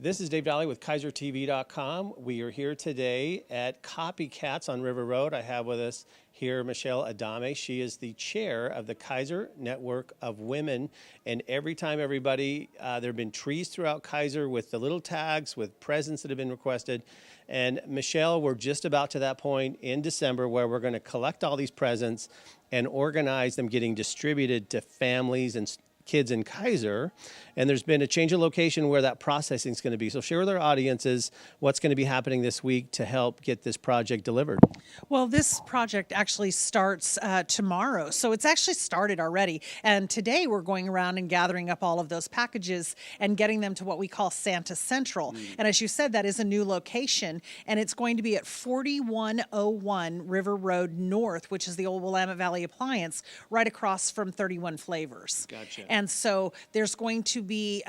This is David Dahle with KeizerTV.com. We are here today at Copycats on River Road. I have with us here Michelle Adame. She is the chair of the Keizer Network of Women. And every time there have been trees throughout Keizer with the little tags with presents that have been requested. And Michelle, we're just about to that point in December where we're going to collect all these presents and organize them getting distributed to families and kids in Keizer, and there's been a change of location where that processing is going to be. So share with our audiences what's going to be happening this week to help get this project delivered. Well, this project actually starts tomorrow, so it's actually started already. And today we're going around and gathering up all of those packages and getting them to what we call Santa Central. And as you said, that is a new location, and it's going to be at 4101 River Road North, which is the old Willamette Valley Appliance, right across from 31 Flavors. Gotcha. And so there's going to be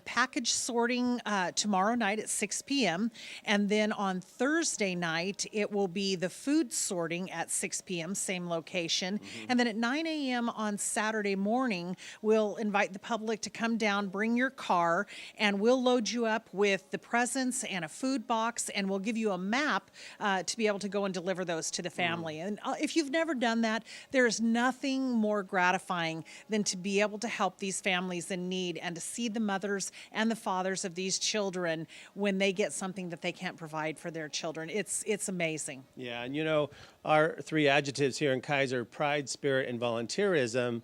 package sorting tomorrow night at 6 p.m. And then on Thursday night, it will be the food sorting at 6 p.m., same location. And then at 9 a.m. on Saturday morning, we'll invite the public to come down, bring your car, and we'll load you up with the presents and a food box, and we'll give you a map to be able to go and deliver those to the family. And if you've never done that, there is nothing more gratifying than to be able to help these families in need and to see the mothers and the fathers of these children when they get something that they can't provide for their children. It's amazing. Yeah, and you know, our three adjectives here in Keizer, pride, spirit, and volunteerism,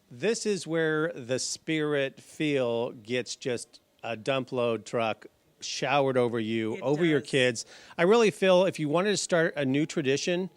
this is where the spirit feel gets just a dump load truck showered over you, over your kids. I really feel if you wanted to start a new tradition,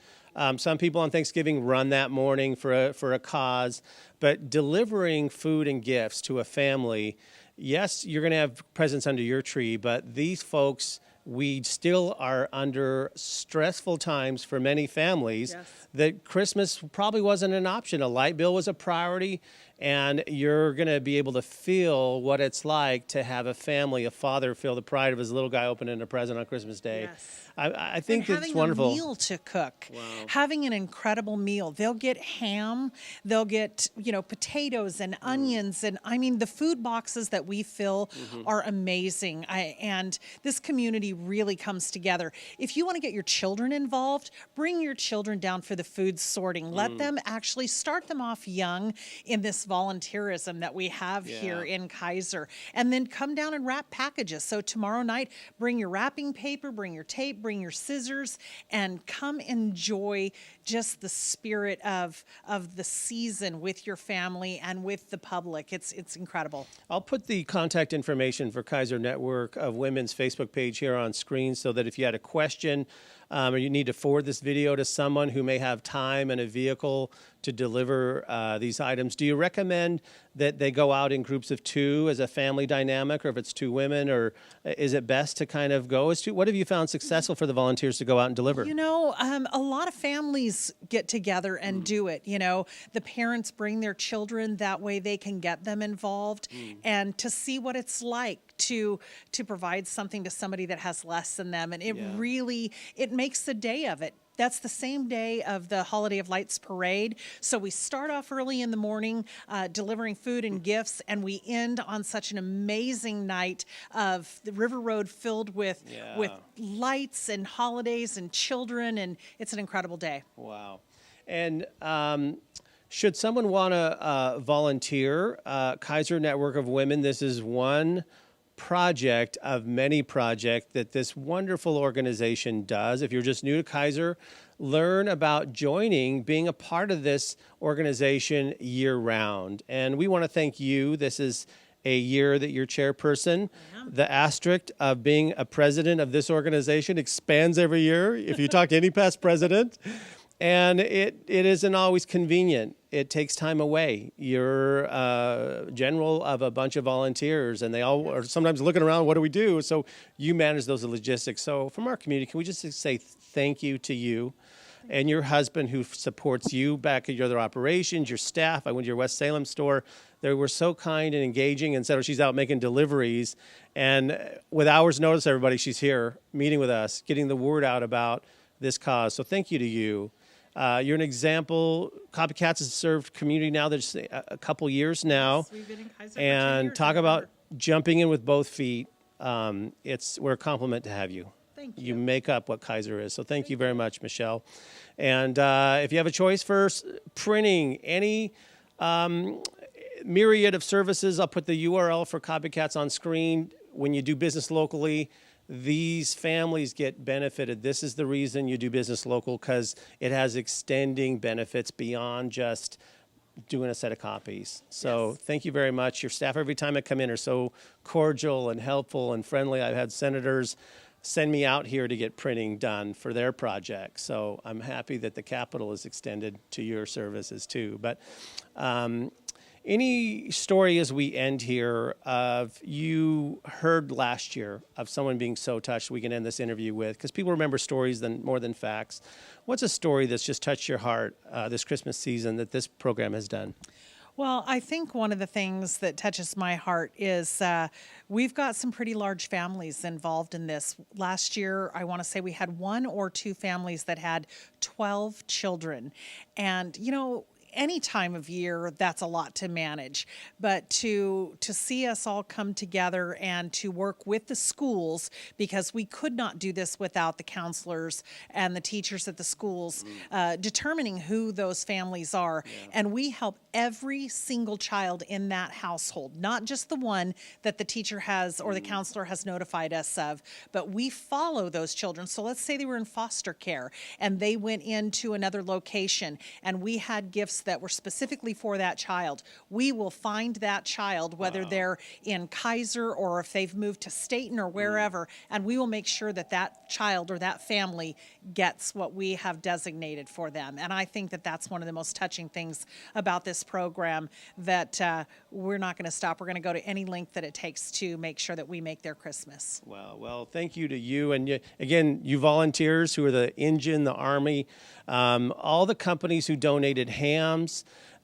some people on Thanksgiving run that morning for a cause, but delivering food and gifts to a family, yes, you're going to have presents under your tree, but these folks, we still are under stressful times for many families. Yes. That Christmas probably wasn't an option. A light bill was a priority, and you're going to be able to feel what it's like to have a family, a father feel the pride of his little guy opening a present on Christmas Day. Yes. I think and it's wonderful. Having a meal to cook, Wow. having an incredible meal. They'll get ham, they'll get potatoes and onions, and I mean the food boxes that we fill are amazing. And this community really comes together. If you want to get your children involved, bring your children down for the food sorting. Let them actually start them off young in this volunteerism that we have here in Keizer, and then come down and wrap packages. So tomorrow night, bring your wrapping paper, bring your tape, bring your scissors, and come enjoy just the spirit of the season with your family and with the public. It's incredible. I'll put the contact information for Keizer Network of Women's Facebook page here on screen so that if you had a question or you need to forward this video to someone who may have time and a vehicle to deliver these items, do you recommend that they go out in groups of two as a family dynamic, or if it's two women, or is it best to kind of go as two? What have you found successful for the volunteers to go out and deliver? You know, a lot of families get together and do it. You know, the parents bring their children, that way they can get them involved and to see what it's like to provide something to somebody that has less than them. And it really, it makes the day of it. That's the same day of the Holiday of Lights parade. So we start off early in the morning delivering food and gifts, and we end on such an amazing night of the River Road filled with lights and holidays and children, and it's an incredible day. Wow. And should someone want to volunteer, Keizer Network of Women, this is one project of many projects that this wonderful organization does. If you're just new to Keizer, learn about joining, being a part of this organization year-round. And we want to thank you. This is a year that you're chairperson. The asterisk of being a president of this organization expands every year if you talk to any past president. And it isn't always convenient. It takes time away. You're general of a bunch of volunteers, and they all are sometimes looking around, what do we do? So you manage those logistics. So from our community, can we just say thank you to you and your husband who supports you back at your other operations, your staff. I went to your West Salem store. They were so kind and engaging, and said she's out making deliveries. And with hours' notice, everybody, she's here meeting with us, getting the word out about this cause. So thank you to you. You're an example. Copycats has served community now. There's a couple years now. Yes, we've been in Keizer for 10 and years, talk about jumping in with both feet. we're a compliment to have you. Thank You you. make up what Keizer is. So thank you very much, Michelle. And if you have a choice for printing any myriad of services, I'll put the URL for Copycats on screen. When you do business locally, these families get benefited. This is the reason you do business local, because it has extending benefits beyond just doing a set of copies. So Yes. thank you very much. Your staff, every time I come in, are so cordial and helpful and friendly. I've had senators send me out here to get printing done for their projects. So I'm happy that the Capitol is extended to your services too. But any story as we end here of you heard last year of someone being so touched we can end this interview with, because people remember stories more than facts. What's a story that's just touched your heart this Christmas season that this program has done? Well, I think one of the things that touches my heart is we've got some pretty large families involved in this. Last year, I want to say we had 1 or 2 families that had 12 children. And, you know, any time of year, that's a lot to manage. But to see us all come together and to work with the schools, because we could not do this without the counselors and the teachers at the schools determining who those families are. Yeah. And we help every single child in that household, not just the one that the teacher has or the counselor has notified us of, but we follow those children. So let's say they were in foster care and they went into another location and we had gifts that were specifically for that child. We will find that child, whether they're in Keizer or if they've moved to Staten or wherever, and we will make sure that that child or that family gets what we have designated for them. And I think that that's one of the most touching things about this program, that we're not going to stop. We're going to go to any length that it takes to make sure that we make their Christmas. Well, thank you to you. And again, you volunteers who are the engine, the Army, all the companies who donated hams.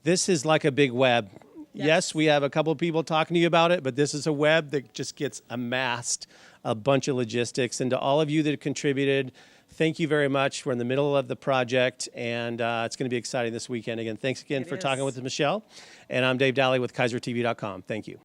This is like a big web. Yes, we have a couple of people talking to you about it, but this is a web that just gets amassed, a bunch of logistics. And to all of you that have contributed, thank you very much. We're in the middle of the project, and it's going to be exciting this weekend. Again, thanks again for talking with Michelle. And I'm Dave Dahle with KeizerTV.com. Thank you.